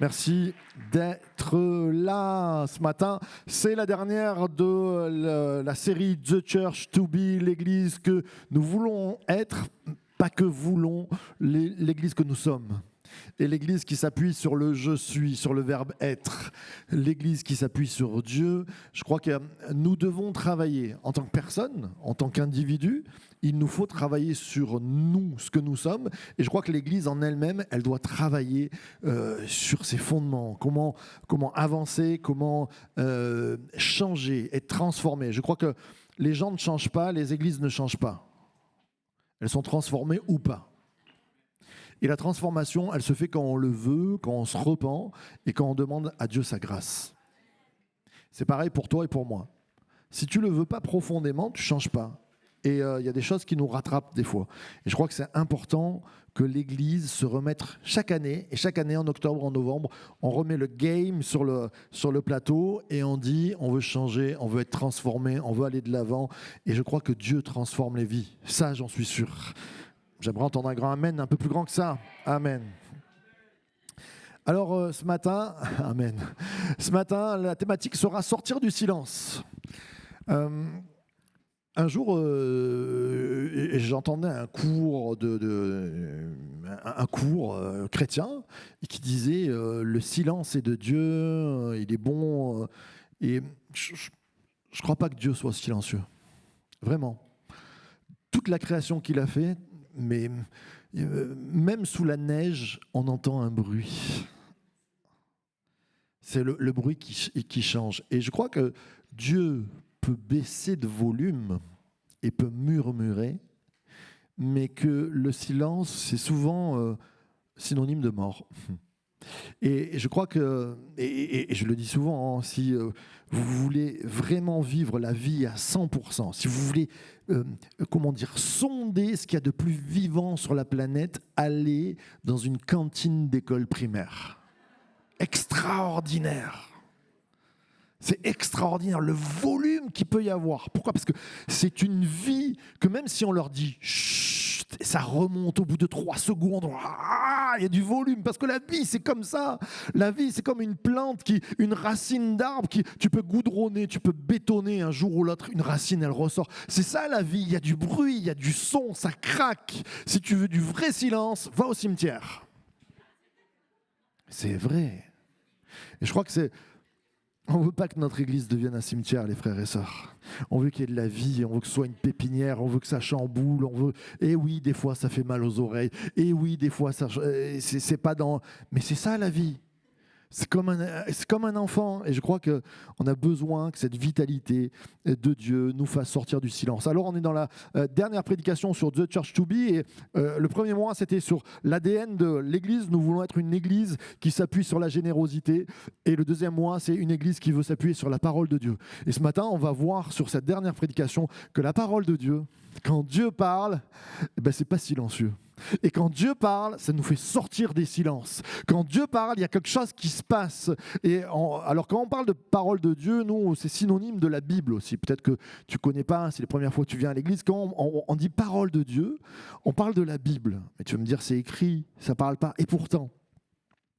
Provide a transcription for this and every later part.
Merci d'être là ce matin. C'est la dernière de la série The Church to Be, l'église que nous voulons être, pas que voulons, l'église que nous sommes. Et l'église qui s'appuie sur le « je suis », sur le verbe « être ». L'église qui s'appuie sur Dieu. Je crois que nous devons travailler en tant que personne, en tant qu'individu. Il nous faut travailler sur nous, ce que nous sommes. Et je crois que l'église en elle-même, elle doit travailler sur ses fondements. Comment avancer, comment changer, être transformé. Je crois que les gens ne changent pas, les églises ne changent pas. Elles sont transformées ou pas. Et la transformation, elle se fait quand on le veut, quand on se repent et quand on demande à Dieu sa grâce. C'est pareil pour toi et pour moi. Si tu ne le veux pas profondément, tu ne changes pas. Et il y a des choses qui nous rattrapent des fois. Et je crois que c'est important que l'Église se remette chaque année, et chaque année en octobre, en novembre, on remet le game sur le plateau et on dit on veut changer, on veut être transformé, on veut aller de l'avant. Et je crois que Dieu transforme les vies. Ça, j'en suis sûr. J'aimerais entendre un grand amen, un peu plus grand que ça. Amen. Alors ce matin, amen. Ce matin, la thématique sera sortir du silence. Un jour, j'entendais un cours chrétien qui disait le silence est de Dieu, il est bon. Et je ne crois pas que Dieu soit silencieux. Vraiment. Toute la création qu'il a fait. Mais même sous la neige, on entend un bruit. C'est le bruit qui change. Et je crois que Dieu peut baisser de volume et peut murmurer, mais que le silence, c'est souvent synonyme de mort. Et je crois que, et je le dis souvent, hein, si vous voulez vraiment vivre la vie à 100%, si vous voulez, sonder ce qu'il y a de plus vivant sur la planète, allez dans une cantine d'école primaire. Extraordinaire. C'est extraordinaire, le volume qu'il peut y avoir. Pourquoi ? Parce que c'est une vie que même si on leur dit « chut », ça remonte au bout de 3 secondes. Ah, il y a du volume, parce que la vie, c'est comme ça. La vie, c'est comme une plante, une racine d'arbre qui tu peux goudronner, tu peux bétonner un jour ou l'autre. Une racine, elle ressort. C'est ça la vie. Il y a du bruit, il y a du son, ça craque. Si tu veux du vrai silence, va au cimetière. C'est vrai. Et je crois que on ne veut pas que notre église devienne un cimetière, les frères et sœurs. On veut qu'il y ait de la vie, on veut que ce soit une pépinière, on veut que ça chamboule, Et oui, des fois, ça fait mal aux oreilles. Et oui, des fois, c'est pas dans... Mais c'est ça, la vie. C'est comme un enfant. Et je crois qu'on a besoin que cette vitalité de Dieu nous fasse sortir du silence. Alors, on est dans la dernière prédication sur The Church to Be. Et le premier mois, c'était sur l'ADN de l'Église. Nous voulons être une Église qui s'appuie sur la générosité. Et le deuxième mois, c'est une Église qui veut s'appuyer sur la parole de Dieu. Et ce matin, on va voir sur cette dernière prédication que la parole de Dieu, quand Dieu parle, c'est pas silencieux. Et quand Dieu parle, ça nous fait sortir des silences. Quand Dieu parle, il y a quelque chose qui se passe. Alors quand on parle de parole de Dieu, nous, c'est synonyme de la Bible aussi. Peut-être que tu ne connais pas, c'est la première fois que tu viens à l'église. Quand on dit parole de Dieu, on parle de la Bible. Mais tu vas me dire, c'est écrit, ça ne parle pas. Et pourtant,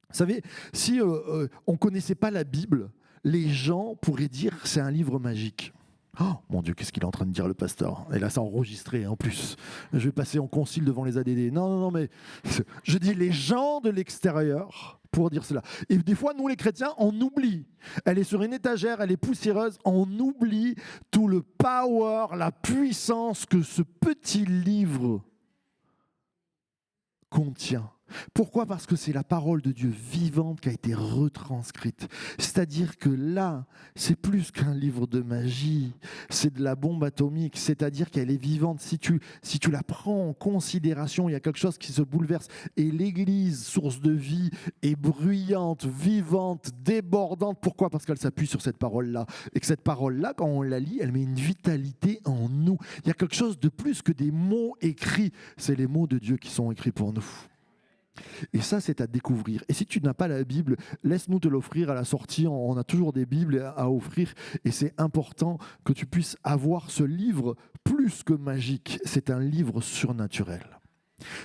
vous savez, si on ne connaissait pas la Bible, les gens pourraient dire que c'est un livre magique. Oh mon Dieu, qu'est-ce qu'il est en train de dire le pasteur ? Et là, c'est enregistré en plus. Je vais passer en concile devant les ADD. Non, mais je dis les gens de l'extérieur pour dire cela. Et des fois, nous les chrétiens, on oublie. Elle est sur une étagère, elle est poussiéreuse. On oublie tout le power, la puissance que ce petit livre contient. Pourquoi ? Parce que c'est la parole de Dieu vivante qui a été retranscrite. C'est-à-dire que là, c'est plus qu'un livre de magie, c'est de la bombe atomique, c'est-à-dire qu'elle est vivante. Si tu la prends en considération, il y a quelque chose qui se bouleverse. Et l'Église, source de vie, est bruyante, vivante, débordante. Pourquoi ? Parce qu'elle s'appuie sur cette parole-là. Et que cette parole-là, quand on la lit, elle met une vitalité en nous. Il y a quelque chose de plus que des mots écrits. C'est les mots de Dieu qui sont écrits pour nous. Et ça, c'est à découvrir. Et si tu n'as pas la Bible, laisse-nous te l'offrir à la sortie. On a toujours des Bibles à offrir. Et c'est important que tu puisses avoir ce livre plus que magique. C'est un livre surnaturel.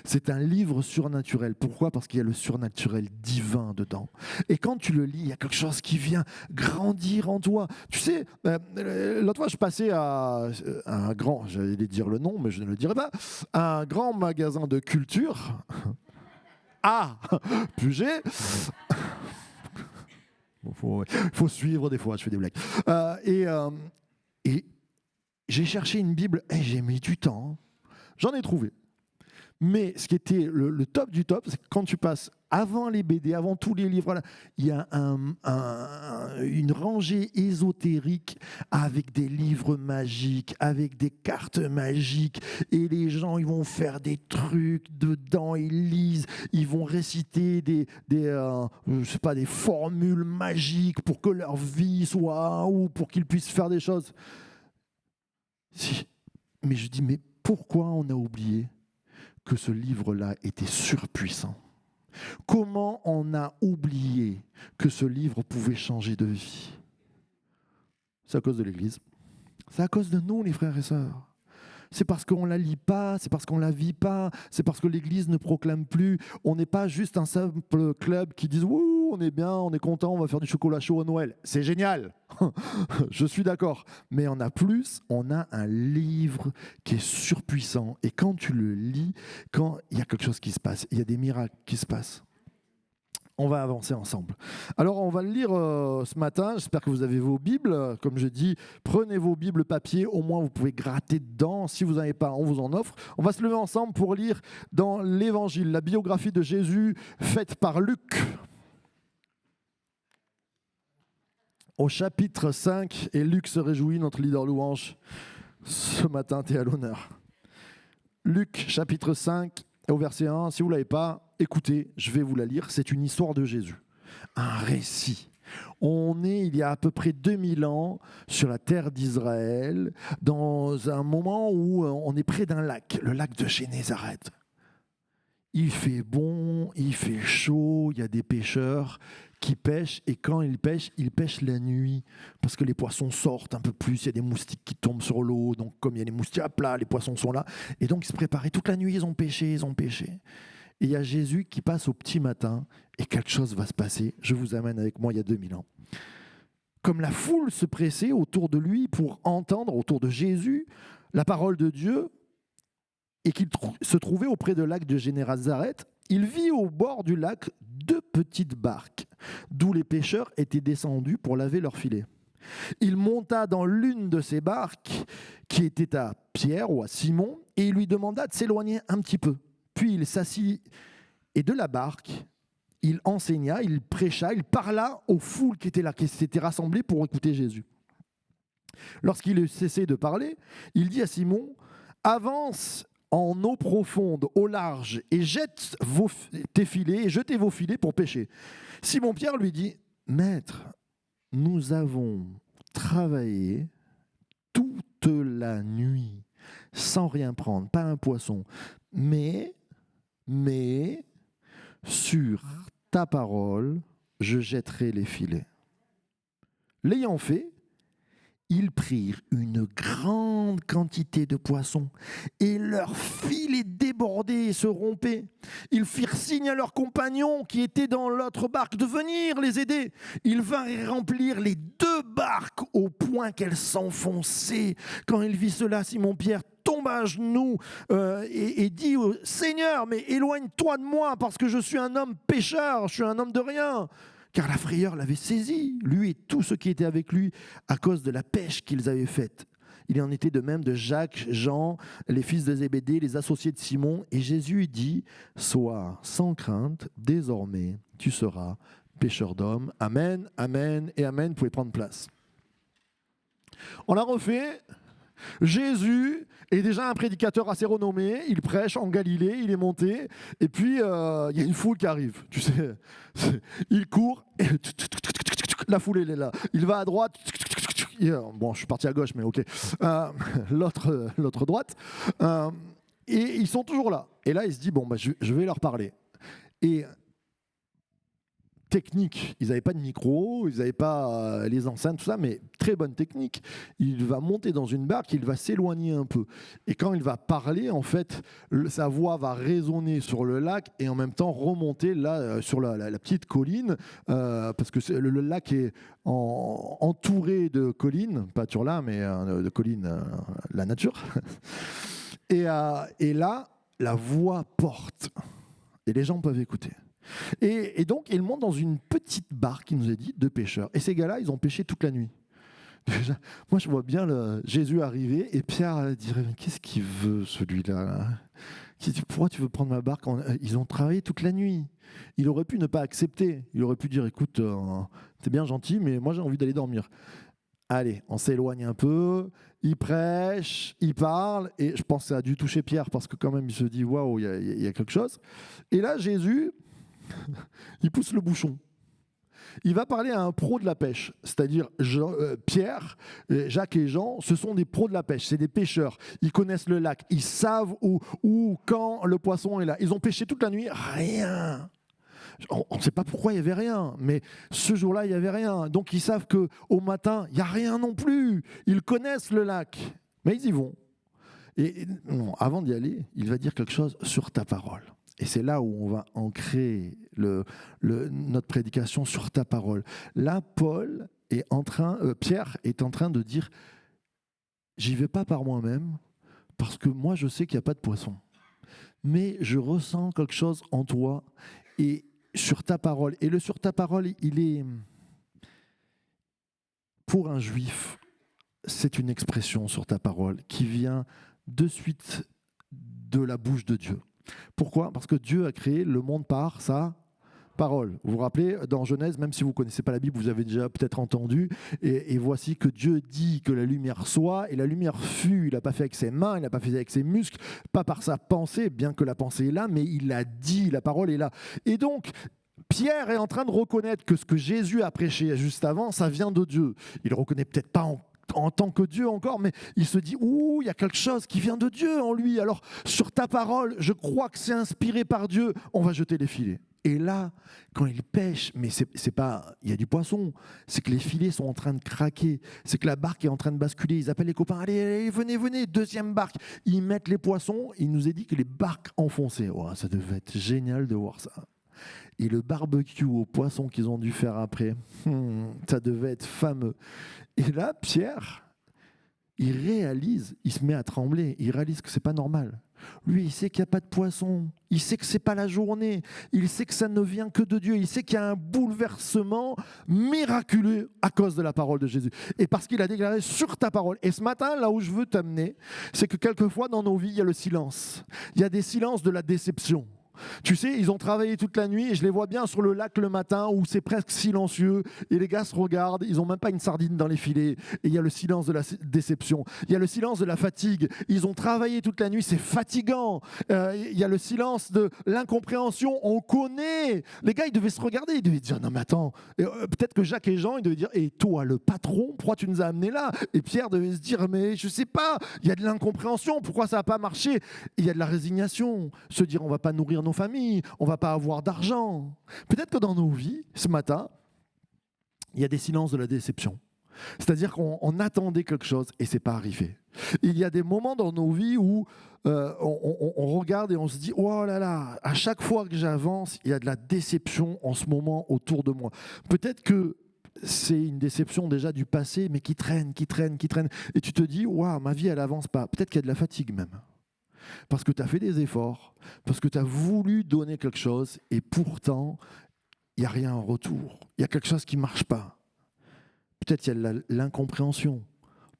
C'est un livre surnaturel. Pourquoi ? Parce qu'il y a le surnaturel divin dedans. Et quand tu le lis, il y a quelque chose qui vient grandir en toi. Tu sais, l'autre fois, je passais à un grand, j'allais dire le nom, mais je ne le dirai pas, un grand magasin de culture. Ah, Puget. Faut suivre des fois, je fais des blagues. Et j'ai cherché une Bible et j'ai mis du temps. J'en ai trouvé. Mais ce qui était le top du top, c'est que quand tu passes avant les BD, avant tous les livres, là, il y a une rangée ésotérique avec des livres magiques, avec des cartes magiques. Et les gens, ils vont faire des trucs dedans, ils lisent, ils vont réciter je sais pas, des formules magiques pour que leur vie soit, ou pour qu'ils puissent faire des choses. Mais je dis, mais pourquoi on a oublié que ce livre-là était surpuissant? Comment on a oublié que ce livre pouvait changer de vie? C'est à cause de l'Église. C'est à cause de nous, les frères et sœurs. C'est parce qu'on ne la lit pas, c'est parce qu'on ne la vit pas, c'est parce que l'Église ne proclame plus. On n'est pas juste un simple club qui dit « Ouh, on est bien, on est content, on va faire du chocolat chaud à Noël. » C'est génial. Je suis d'accord. Mais on a plus, on a un livre qui est surpuissant. Et quand tu le lis, quand il y a quelque chose qui se passe, il y a des miracles qui se passent. On va avancer ensemble. Alors, on va le lire ce matin. J'espère que vous avez vos Bibles. Comme je dis, prenez vos Bibles papier. Au moins, vous pouvez gratter dedans. Si vous n'en avez pas, on vous en offre. On va se lever ensemble pour lire dans l'Évangile, la biographie de Jésus faite par Luc. Au chapitre 5, et Luc se réjouit, notre leader louange. Ce matin, tu es à l'honneur. Luc, chapitre 5, au verset 1. Si vous ne l'avez pas, écoutez, je vais vous la lire. C'est une histoire de Jésus, un récit. On est, il y a à peu près 2000 ans, sur la terre d'Israël, dans un moment où on est près d'un lac, le lac de Génézareth. Il fait bon, il fait chaud, il y a des pêcheurs qui pêchent, et quand ils pêchent la nuit, parce que les poissons sortent un peu plus, il y a des moustiques qui tombent sur l'eau, donc comme il y a des moustiques, hop là, les poissons sont là, et donc ils se préparaient toute la nuit, ils ont pêché. Et il y a Jésus qui passe au petit matin, et quelque chose va se passer. Je vous amène avec moi il y a 2000 ans. Comme la foule se pressait autour de lui pour entendre, autour de Jésus, la parole de Dieu, et qu'il se trouvait auprès du lac de Génézareth, il vit au bord du lac 2 petites barques, d'où les pêcheurs étaient descendus pour laver leurs filets. Il monta dans l'une de ces barques, qui était à Pierre ou à Simon, et il lui demanda de s'éloigner un petit peu. Puis il s'assit, et de la barque, il enseigna, il prêcha, il parla aux foules qui étaient là, qui s'étaient rassemblées pour écouter Jésus. Lorsqu'il eut cessé de parler, il dit à Simon, « Avance en eau profonde, au large, et jetez vos filets pour pêcher. » Simon-Pierre lui dit, « Maître, nous avons travaillé toute la nuit, sans rien prendre, pas un poisson, mais sur ta parole, je jetterai les filets. » L'ayant fait, ils prirent une grande quantité de poissons et leurs filets débordaient et se rompaient. Ils firent signe à leurs compagnons qui étaient dans l'autre barque de venir les aider. Ils vinrent remplir les 2 barques au point qu'elles s'enfonçaient. Quand il vit cela, Simon-Pierre tomba à genoux et dit « Seigneur, mais éloigne-toi de moi parce que je suis un homme pécheur, je suis un homme de rien. » Car la frayeur l'avait saisi, lui et tous ceux qui étaient avec lui, à cause de la pêche qu'ils avaient faite. Il en était de même de Jacques, Jean, les fils de Zébédée, les associés de Simon. Et Jésus dit, « Sois sans crainte, désormais tu seras pêcheur d'hommes. » Amen, amen et amen. Vous pouvez prendre place. On l'a refait. Jésus est déjà un prédicateur assez renommé, il prêche en Galilée, il est monté, et puis il y a une foule qui arrive, tu sais, il court, et la foule elle est là, il va à droite, bon je suis parti à gauche mais ok, l'autre droite, et ils sont toujours là, et là il se dit bon bah, je vais leur parler, et technique. Ils n'avaient pas de micro, ils n'avaient pas les enceintes, tout ça, mais très bonne technique. Il va monter dans une barque, il va s'éloigner un peu. Et quand il va parler, en fait, sa voix va résonner sur le lac et en même temps remonter là sur la petite colline, parce que le lac est entouré de collines, pas Turla, mais de collines, la nature. Et là, la voix porte. Et les gens peuvent écouter. Et donc, il monte dans une petite barque, il nous a dit, de pêcheurs. Et ces gars-là, ils ont pêché toute la nuit. Déjà, moi, je vois bien Jésus arriver et Pierre dirait, mais qu'est-ce qu'il veut, celui-là là? Pourquoi tu veux prendre ma barque? Ils ont travaillé toute la nuit. Il aurait pu ne pas accepter. Il aurait pu dire, écoute, t'es bien gentil, mais moi, j'ai envie d'aller dormir. Allez, on s'éloigne un peu, il prêche, il parle, et je pense que ça a dû toucher Pierre, parce que quand même, il se dit, waouh, il y a quelque chose. Et là, Jésus, il pousse le bouchon. Il va parler à un pro de la pêche, c'est-à-dire Pierre, Jacques et Jean, ce sont des pros de la pêche, c'est des pêcheurs. Ils connaissent le lac, ils savent où, quand le poisson est là. Ils ont pêché toute la nuit, rien. On ne sait pas pourquoi il n'y avait rien, mais ce jour-là, il n'y avait rien. Donc ils savent qu'au matin, il n'y a rien non plus. Ils connaissent le lac, mais ils y vont. Et non, avant d'y aller, il va dire quelque chose sur ta parole. Et c'est là où on va ancrer notre prédication sur ta parole. Là, Pierre est en train de dire, j'y vais pas par moi-même, parce que moi je sais qu'il n'y a pas de poisson. Mais je ressens quelque chose en toi et sur ta parole. Et le sur ta parole, il est, pour un juif, c'est une expression sur ta parole qui vient de suite de la bouche de Dieu. Pourquoi? Parce que Dieu a créé le monde par sa parole. Vous vous rappelez, dans Genèse, même si vous ne connaissez pas la Bible, vous avez déjà peut-être entendu, et voici que Dieu dit que la lumière soit, et la lumière fut. Il n'a pas fait avec ses mains, il n'a pas fait avec ses muscles, pas par sa pensée, bien que la pensée est là, mais il a dit, la parole est là. Et donc, Pierre est en train de reconnaître que ce que Jésus a prêché juste avant, ça vient de Dieu. Il ne reconnaît peut-être pas en tant que Dieu encore, mais il se dit, ouh, il y a quelque chose qui vient de Dieu en lui. Alors, sur ta parole, je crois que c'est inspiré par Dieu, on va jeter les filets. Et là, quand il pêche, mais c'est pas, il y a du poisson, c'est que les filets sont en train de craquer, c'est que la barque est en train de basculer. Ils appellent les copains, allez, venez, deuxième barque. Ils mettent les poissons, il nous est dit que les barques enfonçaient. Oh, ça devait être génial de voir ça. Et le barbecue aux poissons qu'ils ont dû faire après, ça devait être fameux. Et là, Pierre, il réalise, il se met à trembler, il réalise que c'est pas normal. Lui, il sait qu'il n'y a pas de poisson, il sait que c'est pas la journée, il sait que ça ne vient que de Dieu, il sait qu'il y a un bouleversement miraculeux à cause de la parole de Jésus. Et parce qu'il a déclaré sur ta parole. Et ce matin, là où je veux t'amener, c'est que quelquefois dans nos vies, il y a le silence. Il y a des silences de la déception. Tu sais, ils ont travaillé toute la nuit et je les vois bien sur le lac le matin où c'est presque silencieux et les gars se regardent, ils n'ont même pas une sardine dans les filets et il y a le silence de la déception, il y a le silence de la fatigue, ils ont travaillé toute la nuit, c'est fatigant, il y a le silence de l'incompréhension, on connaît, les gars ils devaient se regarder, ils devaient dire non mais attends, peut-être que Jacques et Jean ils devaient dire et toi le patron, pourquoi tu nous as amenés là? Et Pierre devait se dire mais je sais pas, il y a de l'incompréhension, pourquoi ça n'a pas marché? Il y a de la résignation, se dire on va pas nourrir nos familles, on va pas avoir d'argent. Peut-être que dans nos vies, ce matin, il y a des silences de la déception. C'est-à-dire qu'on attendait quelque chose et c'est pas arrivé. Il y a des moments dans nos vies où on regarde et on se dit oh là là, à chaque fois que j'avance, il y a de la déception en ce moment autour de moi. Peut-être que c'est une déception déjà du passé, mais qui traîne. Et tu te dis, waouh, ma vie, elle avance pas. Peut-être qu'il y a de la fatigue même. Parce que tu as fait des efforts, parce que tu as voulu donner quelque chose, et pourtant, il n'y a rien en retour. Il y a quelque chose qui ne marche pas. Peut-être il y a l'incompréhension.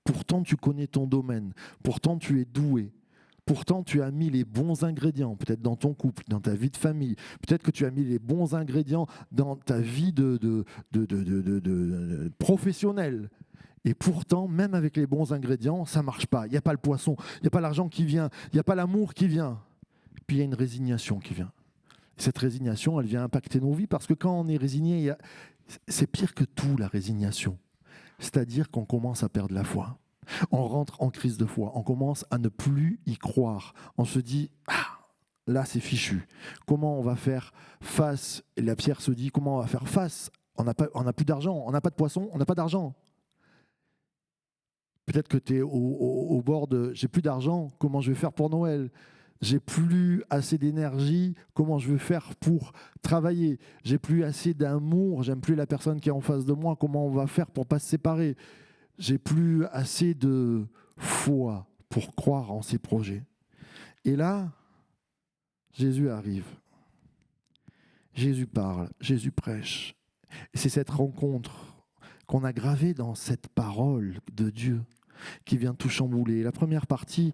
Pourtant, tu connais ton domaine. Pourtant, tu es doué. Pourtant, tu as mis les bons ingrédients, peut-être dans ton couple, dans ta vie de famille. Peut-être que tu as mis les bons ingrédients dans ta vie de professionnelle. Et pourtant, même avec les bons ingrédients, ça ne marche pas. Il n'y a pas le poisson, il n'y a pas l'argent qui vient, il n'y a pas l'amour qui vient. Puis il y a une résignation qui vient. Cette résignation, elle vient impacter nos vies parce que quand on est résigné, c'est pire que tout, la résignation. C'est-à-dire qu'on commence à perdre la foi. On rentre en crise de foi. On commence à ne plus y croire. On se dit, là c'est fichu. Comment on va faire face? Et la Pierre se dit, comment on va faire face? On n'a plus d'argent, on n'a pas de poisson, on n'a pas d'argent. Peut-être que tu es au bord de, j'ai plus d'argent, comment je vais faire pour Noël? J'ai plus assez d'énergie, comment je vais faire pour travailler? J'ai plus assez d'amour, j'aime plus la personne qui est en face de moi, comment on va faire pour pas se séparer? J'ai plus assez de foi pour croire en ces projets. Et là, Jésus arrive. Jésus parle, Jésus prêche. Et c'est cette rencontre qu'on a gravée dans cette parole de Dieu qui vient tout chambouler. La première partie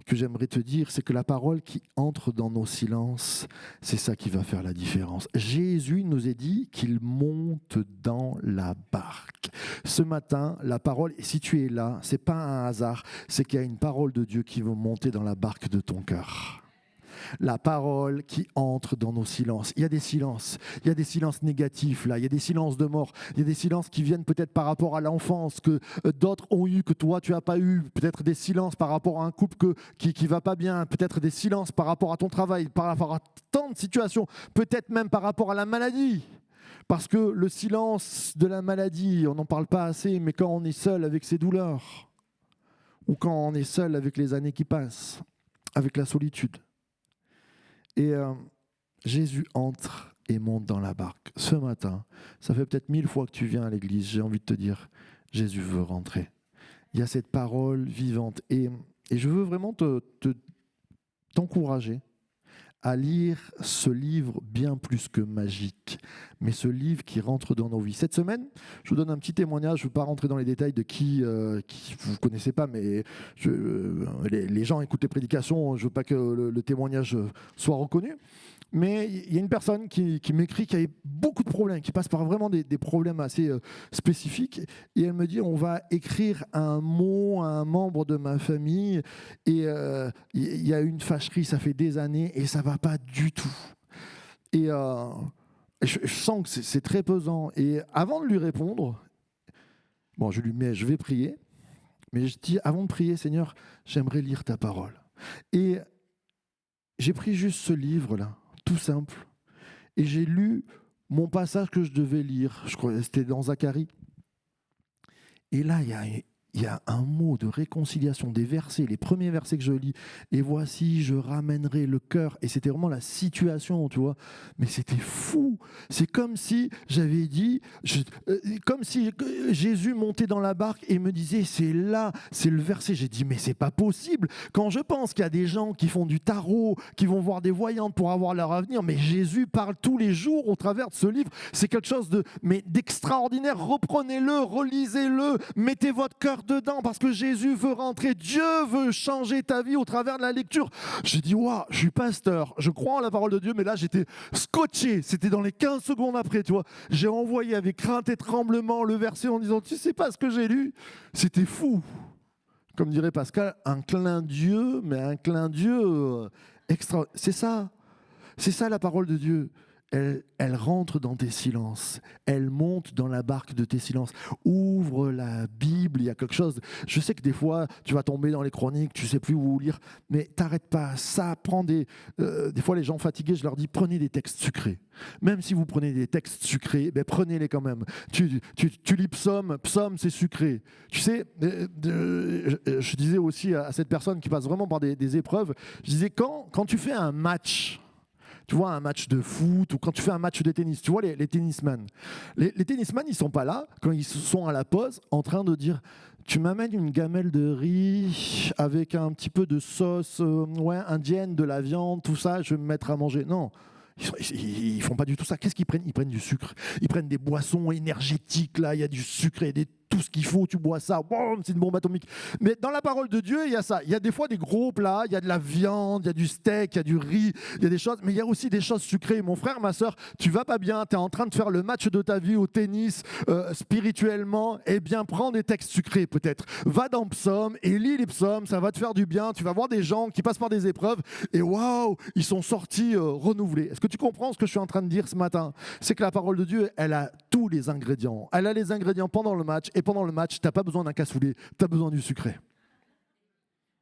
que j'aimerais te dire, c'est que la parole qui entre dans nos silences, c'est ça qui va faire la différence. Jésus nous a dit qu'il monte dans la barque. Ce matin, la parole, et si tu es là, c'est pas un hasard, c'est qu'il y a une parole de Dieu qui va monter dans la barque de ton cœur. La parole qui entre dans nos silences. Il y a des silences négatifs là, il y a des silences de mort, il y a des silences qui viennent peut-être par rapport à l'enfance que d'autres ont eu, que toi tu n'as pas eu, peut-être des silences par rapport à un couple qui ne va pas bien, peut-être des silences par rapport à ton travail, par rapport à tant de situations, peut-être même par rapport à la maladie. Parce que le silence de la maladie, on n'en parle pas assez, mais quand on est seul avec ses douleurs, ou quand on est seul avec les années qui passent, avec la solitude. Et Jésus entre et monte dans la barque. Ce matin, ça fait peut-être 1000 fois que tu viens à l'église, j'ai envie de te dire, Jésus veut rentrer. Il y a cette parole vivante. Et je veux vraiment t'encourager à lire ce livre bien plus que magique, mais ce livre qui rentre dans nos vies. Cette semaine, je vous donne un petit témoignage, je ne veux pas rentrer dans les détails de qui vous ne connaissez pas, mais les gens écoutent les prédications, je ne veux pas que le témoignage soit reconnu. Mais il y a une personne qui m'écrit qui avait beaucoup de problèmes, qui passe par vraiment des problèmes assez spécifiques. Et elle me dit, on va écrire un mot à un membre de ma famille. Et il y a une fâcherie, ça fait des années, et ça ne va pas du tout. Et je sens que c'est très pesant. Et avant de lui répondre, bon, je vais prier. Mais je dis, avant de prier, Seigneur, j'aimerais lire ta parole. Et j'ai pris juste ce livre-là, tout simple. Et j'ai lu mon passage que je devais lire. Je crois que c'était dans Zacharie. Et là, il y a un mot de réconciliation, des versets, les premiers versets que je lis. Et voici, je ramènerai le cœur. Et c'était vraiment la situation, tu vois. Mais c'était fou. C'est comme si j'avais dit, comme si Jésus montait dans la barque et me disait, c'est là, c'est le verset. J'ai dit, mais c'est pas possible. Quand je pense qu'il y a des gens qui font du tarot, qui vont voir des voyantes pour avoir leur avenir, mais Jésus parle tous les jours au travers de ce livre. C'est quelque chose d'extraordinaire. Reprenez-le, relisez-le, mettez votre cœur dedans parce que Jésus veut rentrer. Dieu veut changer ta vie au travers de la lecture. J'ai dit, waouh, je suis pasteur, je crois en la parole de Dieu, mais là j'étais scotché. C'était dans les 15 secondes après, tu vois. J'ai envoyé avec crainte et tremblement le verset en disant, tu sais pas ce que j'ai lu? C'était fou. Comme dirait Pascal, un clin d'yeux, mais un clin d'yeux extra. C'est ça la parole de Dieu. Elle rentre dans tes silences, elle monte dans la barque de tes silences. Ouvre la Bible, il y a quelque chose. Je sais que des fois, tu vas tomber dans les chroniques, tu ne sais plus où lire, mais t'arrête pas. Ça prend des fois, les gens fatigués, je leur dis, prenez des textes sucrés. Même si vous prenez des textes sucrés, ben prenez-les quand même. Tu lis Psaume, c'est sucré. Tu sais, je disais aussi à cette personne qui passe vraiment par des épreuves, je disais, quand tu fais un match, tu vois, un match de foot ou quand tu fais un match de tennis, tu vois les tennisman. Les tennisman, ils ne sont pas là quand ils sont à la pause en train de dire « Tu m'amènes une gamelle de riz avec un petit peu de sauce indienne, de la viande, tout ça, je vais me mettre à manger. » Non, ils ne font pas du tout ça. Qu'est-ce qu'ils prennent? Ils prennent du sucre. Ils prennent des boissons énergétiques, là, il y a du sucre et tout ce qu'il faut, tu bois ça, boum, c'est une bombe atomique. Mais dans la parole de Dieu, il y a ça. Il y a des fois des gros plats, il y a de la viande, il y a du steak, il y a du riz, il y a des choses, mais il y a aussi des choses sucrées. Mon frère, ma soeur, tu vas pas bien, tu es en train de faire le match de ta vie au tennis, spirituellement, eh bien, prends des textes sucrés peut-être. Va dans Psaume et lis les psaumes, ça va te faire du bien. Tu vas voir des gens qui passent par des épreuves et waouh, ils sont sortis renouvelés. Est-ce que tu comprends ce que je suis en train de dire ce matin? C'est que la parole de Dieu, elle a tous les ingrédients. Elle a les ingrédients pendant le match. Et pendant le match, tu n'as pas besoin d'un cassoulet, tu as besoin du sucré.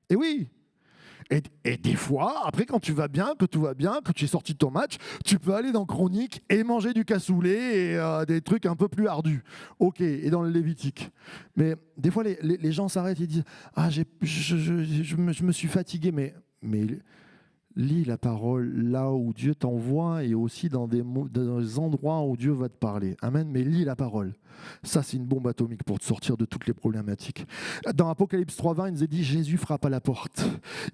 Et oui. Et des fois, après, quand tu vas bien, que tout va bien, que tu es sorti de ton match, tu peux aller dans Chronique et manger du cassoulet et des trucs un peu plus ardus. Ok, et dans le Lévitique. Mais des fois, les gens s'arrêtent et disent « Ah, je me suis fatigué. » Mais lis la parole là où Dieu t'envoie et aussi dans dans des endroits où Dieu va te parler. Amen. Mais lis la parole. Ça, c'est une bombe atomique pour te sortir de toutes les problématiques. Dans Apocalypse 3:20, il nous est dit Jésus frappe à la porte.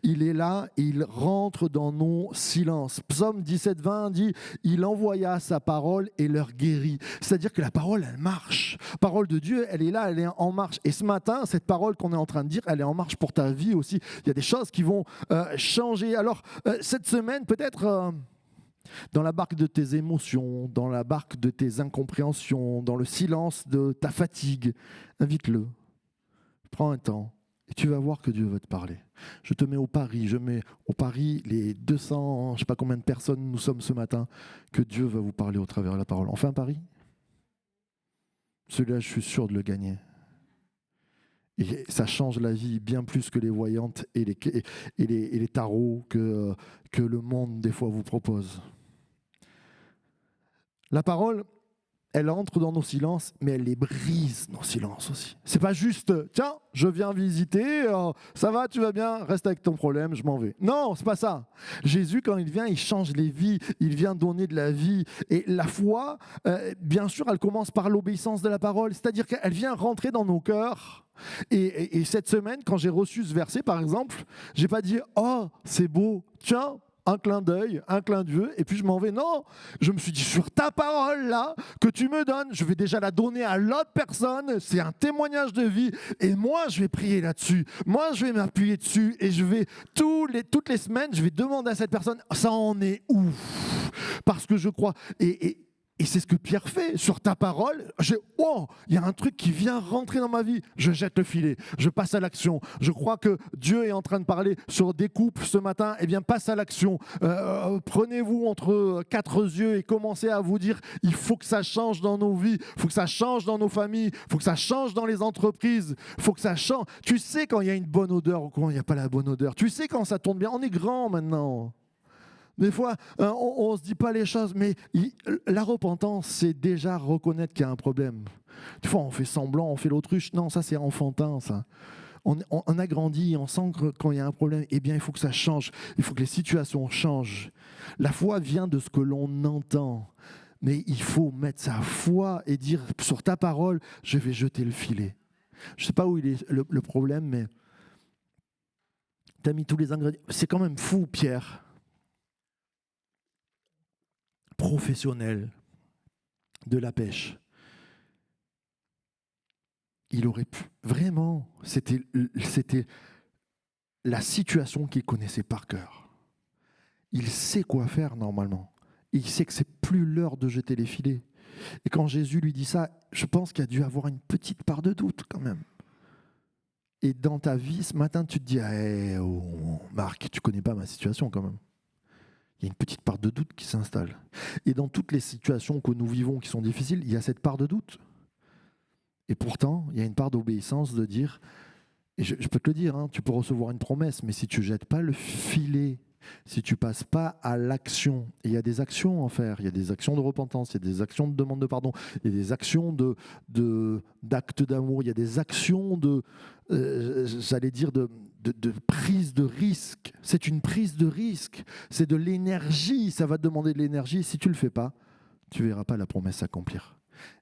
Il est là et il rentre dans nos silences. Psaume 17:20 dit il envoya sa parole et leur guérit. C'est-à-dire que la parole, elle marche. Parole de Dieu, elle est là, elle est en marche. Et ce matin, cette parole qu'on est en train de dire, elle est en marche pour ta vie aussi. Il y a des choses qui vont changer. Alors, cette semaine, peut-être dans la barque de tes émotions, dans la barque de tes incompréhensions, dans le silence de ta fatigue, invite-le. Prends un temps et tu vas voir que Dieu va te parler. Je te mets au pari, je mets au pari les 200, je ne sais pas combien de personnes nous sommes ce matin, que Dieu va vous parler au travers de la parole. On fait un pari ? Celui-là, je suis sûr de le gagner. Et ça change la vie bien plus que les voyantes et les tarots que le monde des fois vous propose. La parole, elle entre dans nos silences, mais elle les brise, nos silences aussi. C'est pas juste, tiens, je viens visiter, ça va, tu vas bien, reste avec ton problème, je m'en vais. Non, c'est pas ça. Jésus, quand il vient, il change les vies, il vient donner de la vie. Et la foi, bien sûr, elle commence par l'obéissance de la parole, c'est-à-dire qu'elle vient rentrer dans nos cœurs. Et cette semaine, quand j'ai reçu ce verset, par exemple, j'ai pas dit, oh, c'est beau, tiens, un clin d'œil, un clin d'yeux, et puis je m'en vais. Non, je me suis dit, sur ta parole là, que tu me donnes, je vais déjà la donner à l'autre personne, c'est un témoignage de vie, et moi je vais prier là-dessus, moi je vais m'appuyer dessus, et je vais, toutes les semaines, je vais demander à cette personne, ça en est où ? Parce que je crois, et c'est ce que Pierre fait. Sur ta parole, il y a un truc qui vient rentrer dans ma vie. Je jette le filet, je passe à l'action. Je crois que Dieu est en train de parler sur des couples ce matin. Eh bien, passe à l'action. Prenez-vous entre quatre yeux et commencez à vous dire, il faut que ça change dans nos vies, il faut que ça change dans nos familles, il faut que ça change dans les entreprises, il faut que ça change. Tu sais quand il y a une bonne odeur ou quand il n'y a pas la bonne odeur. Tu sais quand ça tourne bien. On est grand maintenant. Des fois, on ne se dit pas les choses, mais la repentance, c'est déjà reconnaître qu'il y a un problème. Des fois, on fait semblant, on fait l'autruche. Non, ça, c'est enfantin, ça. On a grandi, on sent que quand il y a un problème, eh bien, il faut que ça change. Il faut que les situations changent. La foi vient de ce que l'on entend. Mais il faut mettre sa foi et dire, sur ta parole, je vais jeter le filet. Je ne sais pas où il est le problème, mais tu as mis tous les ingrédients. C'est quand même fou, Pierre. Professionnel de la pêche. Il aurait pu, vraiment, c'était la situation qu'il connaissait par cœur. Il sait quoi faire normalement. Il sait que c'est plus l'heure de jeter les filets. Et quand Jésus lui dit ça, je pense qu'il a dû avoir une petite part de doute quand même. Et dans ta vie, ce matin, tu te dis, Marc, tu connais pas ma situation quand même. Il y a une petite part de doute qui s'installe. Et dans toutes les situations que nous vivons qui sont difficiles, il y a cette part de doute. Et pourtant, il y a une part d'obéissance de dire, et je peux te le dire, tu peux recevoir une promesse, mais si tu ne jettes pas le filet, si tu ne passes pas à l'action, et il y a des actions à faire, il y a des actions de repentance, il y a des actions de demande de pardon, il y a des actions d'actes d'amour, il y a des actions j'allais dire, de prise de risque. C'est une prise de risque, c'est de l'énergie, ça va te demander de l'énergie. Si tu ne le fais pas, tu ne verras pas la promesse s'accomplir.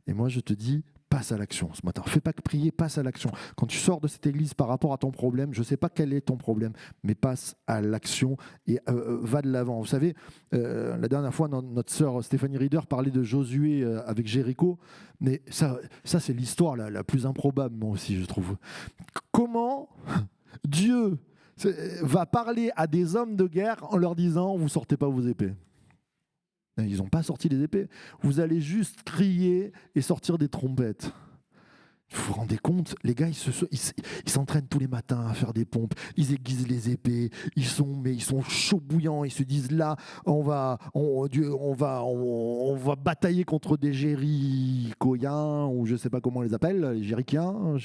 Et moi, je te dis, passe à l'action ce matin. Fais pas que prier, passe à l'action. Quand tu sors de cette église par rapport à ton problème, je ne sais pas quel est ton problème, mais passe à l'action et va de l'avant. Vous savez, la dernière fois, notre sœur Stéphanie Rieder parlait de Josué avec Jéricho, mais ça c'est l'histoire la plus improbable, moi aussi, je trouve. Comment Dieu va parler à des hommes de guerre en leur disant « vous sortez pas vos épées ». Ils n'ont pas sorti les épées. Vous allez juste crier et sortir des trompettes. Vous vous rendez compte, les gars, ils s'entraînent tous les matins à faire des pompes. Ils aiguisent les épées. Ils sont chauds bouillants. Ils se disent là, on va batailler contre des Jérichoiens ou je ne sais pas comment on les appelle, les Jérichiens,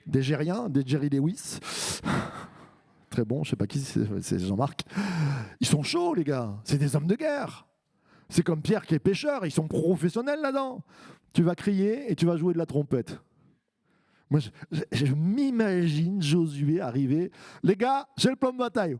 des Gériens, des Jerry Lewis. très bon, je sais pas qui, c'est Jean-Marc. Ils sont chauds, les gars. C'est des hommes de guerre. C'est comme Pierre qui est pêcheur, ils sont professionnels là-dedans. Tu vas crier et tu vas jouer de la trompette. Moi, je m'imagine Josué arriver. Les gars, j'ai le plan de bataille.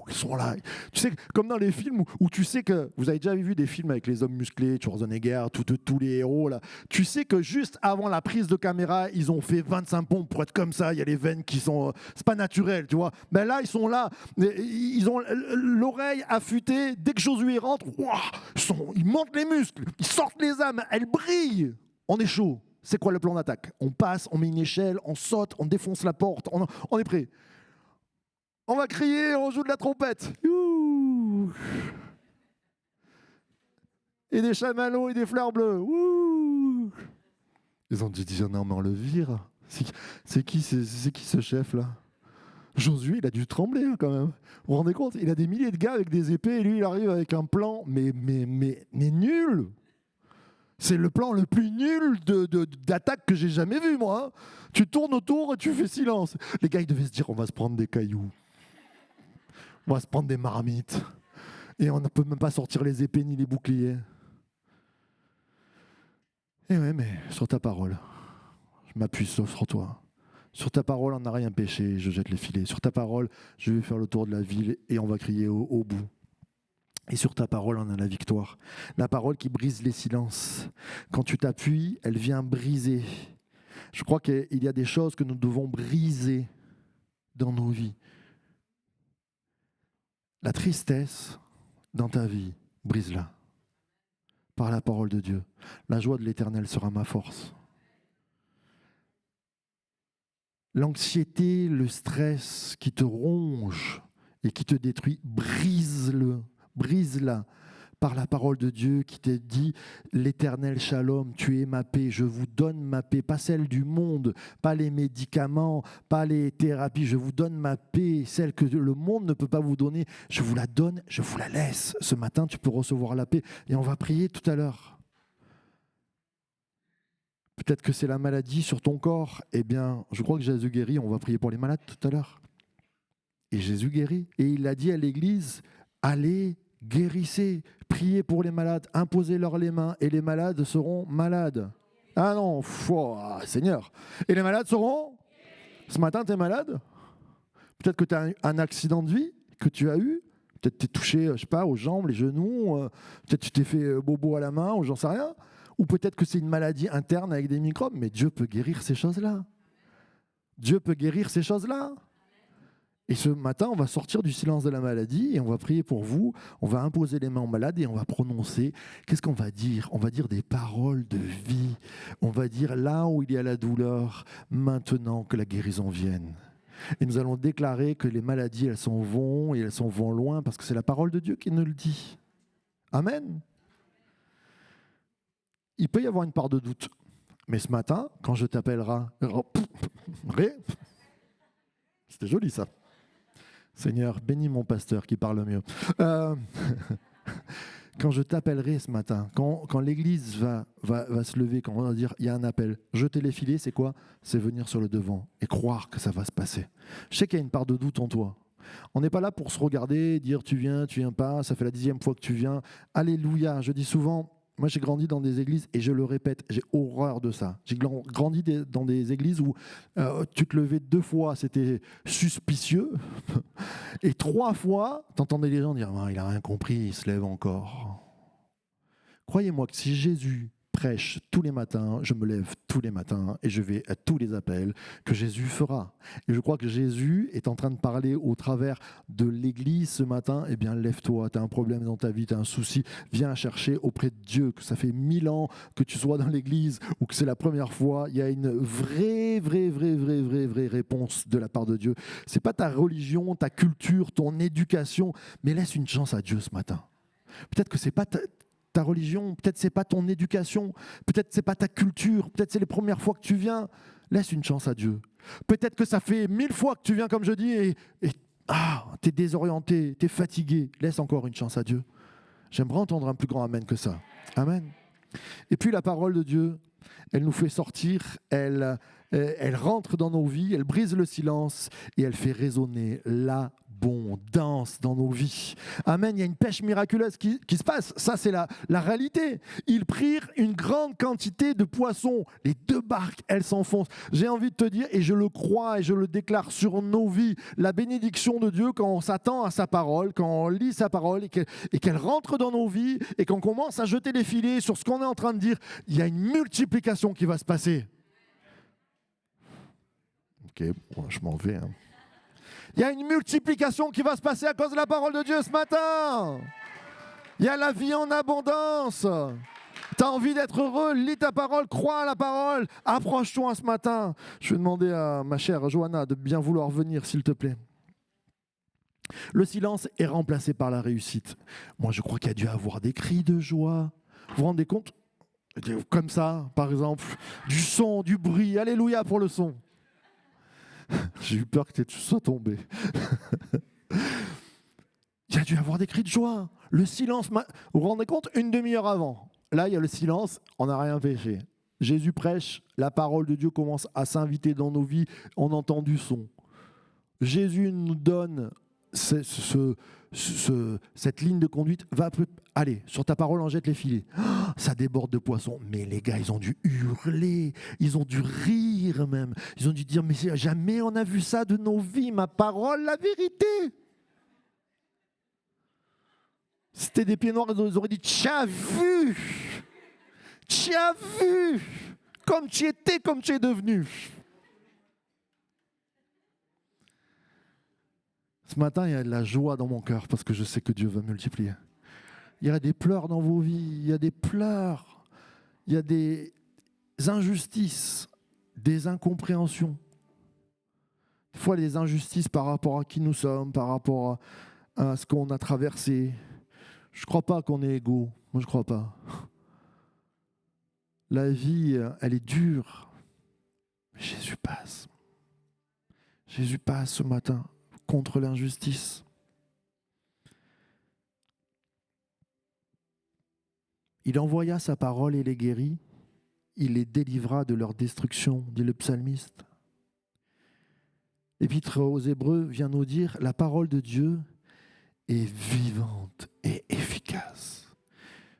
Ils sont là. Tu sais, comme dans les films où tu sais que... Vous avez déjà vu des films avec les hommes musclés, Schwarzenegger, tous les héros, là. Tu sais que juste avant la prise de caméra, ils ont fait 25 pompes pour être comme ça. Il y a les veines qui sont... C'est pas naturel, tu vois. Mais là, ils sont là. Ils ont l'oreille affûtée. Dès que Josué rentre, ils montent les muscles. Ils sortent les âmes. Elles brillent. On est chaud. C'est quoi le plan d'attaque? On passe, on met une échelle, on saute, on défonce la porte. On est prêt. On va crier, on joue de la trompette. Youh. Et des chamallows et des fleurs bleues. Ouh. Ils ont dit, non mais on le vire. C'est qui ce chef-là? Josué, il a dû trembler quand même. Vous vous rendez compte? Il a des milliers de gars avec des épées et lui, il arrive avec un plan, mais nul. C'est le plan le plus nul d'attaque que j'ai jamais vu, moi. Hein. Tu tournes autour et tu fais silence. Les gars, ils devaient se dire, on va se prendre des cailloux. On va se prendre des marmites. Et on ne peut même pas sortir les épées ni les boucliers. Et ouais, mais sur ta parole, je m'appuie sur toi. Sur ta parole, on n'a rien péché, je jette les filets. Sur ta parole, je vais faire le tour de la ville et on va crier au bout. Et sur ta parole, on a la victoire. La parole qui brise les silences. Quand tu t'appuies, elle vient briser. Je crois qu'il y a des choses que nous devons briser dans nos vies. La tristesse dans ta vie, brise-la par la parole de Dieu. La joie de l'Éternel sera ma force. L'anxiété, le stress qui te ronge et qui te détruit, brise-la par la parole de Dieu qui te dit l'Éternel Shalom, tu es ma paix, je vous donne ma paix, pas celle du monde, pas les médicaments, pas les thérapies, je vous donne ma paix, celle que le monde ne peut pas vous donner, je vous la donne, je vous la laisse. Ce matin, tu peux recevoir la paix et on va prier tout à l'heure. Peut-être que c'est la maladie sur ton corps, eh bien, je crois que Jésus guérit, on va prier pour les malades tout à l'heure. Et Jésus guérit, et il a dit à l'Église, allez, guérissez, priez pour les malades, imposez-leur les mains et les malades seront malades. Ah non, Seigneur. Et les malades seront? Ce matin, tu es malade? Peut-être que tu as un accident de vie que tu as eu. Peut-être tu es touché, je sais pas, aux jambes, les genoux. Peut-être tu t'es fait bobo à la main ou j'en sais rien. Ou peut-être que c'est une maladie interne avec des microbes. Mais Dieu peut guérir ces choses-là. Dieu peut guérir ces choses-là. Et ce matin, on va sortir du silence de la maladie et on va prier pour vous. On va imposer les mains aux malades et on va prononcer. Qu'est-ce qu'on va dire? On va dire des paroles de vie. On va dire là où il y a la douleur, maintenant que la guérison vienne. Et nous allons déclarer que les maladies, elles s'en vont et elles s'en vont loin parce que c'est la parole de Dieu qui nous le dit. Amen. Il peut y avoir une part de doute. Mais ce matin, quand je t'appellerai... C'était joli ça. Seigneur, bénis mon pasteur qui parle mieux. Quand je t'appellerai ce matin, quand l'Église va se lever, quand on va dire il y a un appel, jeter les filets, c'est quoi? C'est venir sur le devant et croire que ça va se passer. Je sais qu'il y a une part de doute en toi. On n'est pas là pour se regarder, dire tu viens pas, ça fait la 10e fois que tu viens. Alléluia, je dis souvent... Moi, j'ai grandi dans des églises, et je le répète, j'ai horreur de ça. J'ai grandi dans des églises où tu te levais 2 fois, c'était suspicieux. Et 3 fois, tu entendais les gens dire il n'a rien compris, il se lève encore. Croyez-moi que si Jésus prêche tous les matins, je me lève tous les matins et je vais à tous les appels que Jésus fera. Et je crois que Jésus est en train de parler au travers de l'Église ce matin. Eh bien, lève-toi, tu as un problème dans ta vie, tu as un souci, viens chercher auprès de Dieu, que ça fait 1000 ans que tu sois dans l'Église ou que c'est la première fois, il y a une vraie réponse de la part de Dieu. C'est pas ta religion, ta culture, ton éducation, mais laisse une chance à Dieu ce matin. Peut-être que c'est pas ta religion, peut-être c'est pas ton éducation, peut-être c'est pas ta culture, peut-être c'est les premières fois que tu viens. Laisse une chance à Dieu. Peut-être que ça fait 1000 fois que tu viens, comme je dis, et t'es désorienté, t'es fatigué. Laisse encore une chance à Dieu. J'aimerais entendre un plus grand amen que ça. Amen. Et puis la parole de Dieu, elle nous fait sortir, elle Elle rentre dans nos vies, elle brise le silence et elle fait résonner l'abondance dans nos vies. Amen, il y a une pêche miraculeuse qui se passe. Ça, c'est la réalité. Ils prirent une grande quantité de poissons. Les 2 barques, elles s'enfoncent. J'ai envie de te dire, et je le crois et je le déclare sur nos vies, la bénédiction de Dieu quand on s'attend à sa parole, quand on lit sa parole et qu'elle rentre dans nos vies et qu'on commence à jeter les filets sur ce qu'on est en train de dire, il y a une multiplication qui va se passer. Ok, bon, je m'en vais. Il y a une multiplication qui va se passer à cause de la parole de Dieu ce matin. Il y a la vie en abondance. Tu as envie d'être heureux, lis ta parole, crois à la parole, approche-toi ce matin. Je vais demander à ma chère Johanna de bien vouloir venir, s'il te plaît. Le silence est remplacé par la réussite. Moi, je crois qu'il y a dû avoir des cris de joie. Vous vous rendez compte? Comme ça, par exemple, du son, du bruit. Alléluia pour le son. J'ai eu peur que tu sois tombé. Il y a dû y avoir des cris de joie. Le silence, vous vous rendez compte? Une demi-heure avant. Là, il y a le silence, on n'a rien péché. Jésus prêche, la parole de Dieu commence à s'inviter dans nos vies, on entend du son. Jésus nous donne cette ligne de conduite. Allez, sur ta parole, on jette les filets. Ça déborde de poissons. Mais les gars, ils ont dû hurler, ils ont dû rire même. Ils ont dû dire, mais jamais on a vu ça de nos vies, ma parole, la vérité. C'était des pieds noirs, ils auraient dit, tu as vu, comme tu étais, comme tu es devenu. Ce matin, il y a de la joie dans mon cœur parce que je sais que Dieu va multiplier. Il y a des pleurs dans vos vies, il y a des pleurs, il y a des injustices, des incompréhensions. Des fois, des injustices par rapport à qui nous sommes, par rapport à ce qu'on a traversé. Je ne crois pas qu'on est égaux. Moi, je ne crois pas. La vie, elle est dure. Mais Jésus passe. Jésus passe ce matin contre l'injustice. Il envoya sa parole et les guérit. Il les délivra de leur destruction, dit le psalmiste. L'Épître aux Hébreux vient nous dire, la parole de Dieu est vivante et efficace.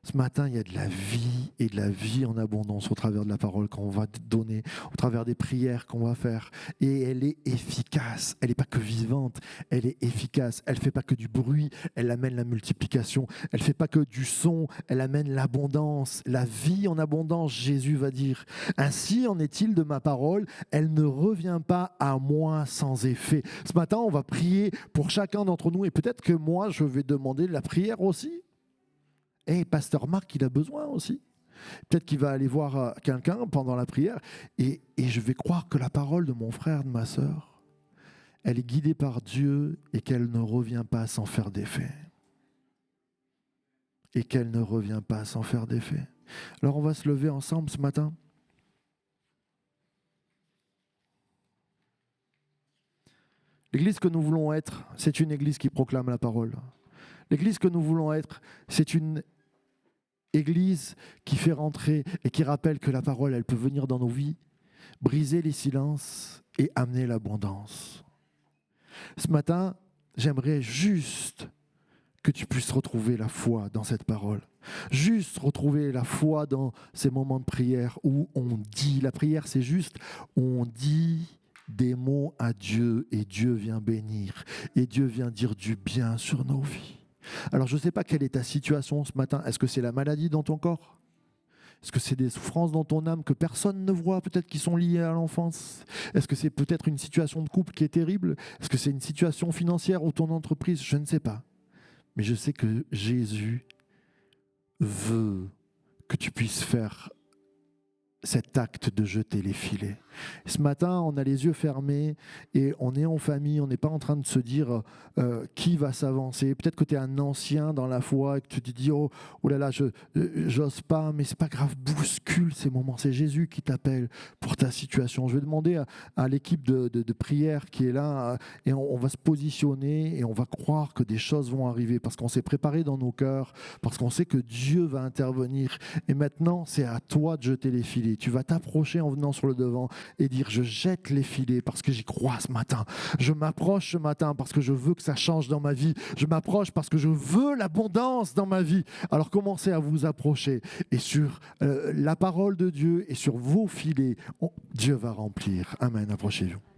Ce matin, il y a de la vie et de la vie en abondance au travers de la parole qu'on va donner, au travers des prières qu'on va faire. Et elle est efficace. Elle n'est pas que vivante, elle est efficace. Elle ne fait pas que du bruit, elle amène la multiplication. Elle ne fait pas que du son, elle amène l'abondance. La vie en abondance, Jésus va dire. Ainsi en est-il de ma parole, elle ne revient pas à moi sans effet. Ce matin, on va prier pour chacun d'entre nous et peut-être que moi, je vais demander la prière aussi. Et pasteur Marc, il a besoin aussi. Peut-être qu'il va aller voir quelqu'un pendant la prière et je vais croire que la parole de mon frère, de ma sœur, elle est guidée par Dieu et qu'elle ne revient pas sans faire d'effet. Et qu'elle ne revient pas sans faire d'effet. Alors on va se lever ensemble ce matin. L'église que nous voulons être, c'est une église qui proclame la parole. L'église que nous voulons être, c'est une Église qui fait rentrer et qui rappelle que la parole, elle peut venir dans nos vies, briser les silences et amener l'abondance. Ce matin, j'aimerais juste que tu puisses retrouver la foi dans cette parole. Juste retrouver la foi dans ces moments de prière où on dit, la prière c'est juste, on dit des mots à Dieu et Dieu vient bénir et Dieu vient dire du bien sur nos vies. Alors, je ne sais pas quelle est ta situation ce matin. Est-ce que c'est la maladie dans ton corps? Est-ce que c'est des souffrances dans ton âme que personne ne voit, peut-être qui sont liées à l'enfance? Est-ce que c'est peut-être une situation de couple qui est terrible? Est-ce que c'est une situation financière ou ton entreprise? Je ne sais pas. Mais je sais que Jésus veut que tu puisses faire cet acte de jeter les filets. Ce matin, on a les yeux fermés et on est en famille, on n'est pas en train de se dire qui va s'avancer. Peut-être que tu es un ancien dans la foi et que tu te dis oh là là, j'ose pas, mais c'est pas grave, bouscule ces moments. C'est Jésus qui t'appelle pour ta situation. Je vais demander à l'équipe de prière qui est là et on va se positionner et on va croire que des choses vont arriver parce qu'on s'est préparé dans nos cœurs, parce qu'on sait que Dieu va intervenir. Et maintenant, c'est à toi de jeter les filets. Tu vas t'approcher en venant sur le devant et dire je jette les filets parce que j'y crois ce matin. Je m'approche ce matin parce que je veux que ça change dans ma vie. Je m'approche parce que je veux l'abondance dans ma vie. Alors commencez à vous approcher et sur la parole de Dieu et sur vos filets, Dieu va remplir. Amen. Approchez-vous.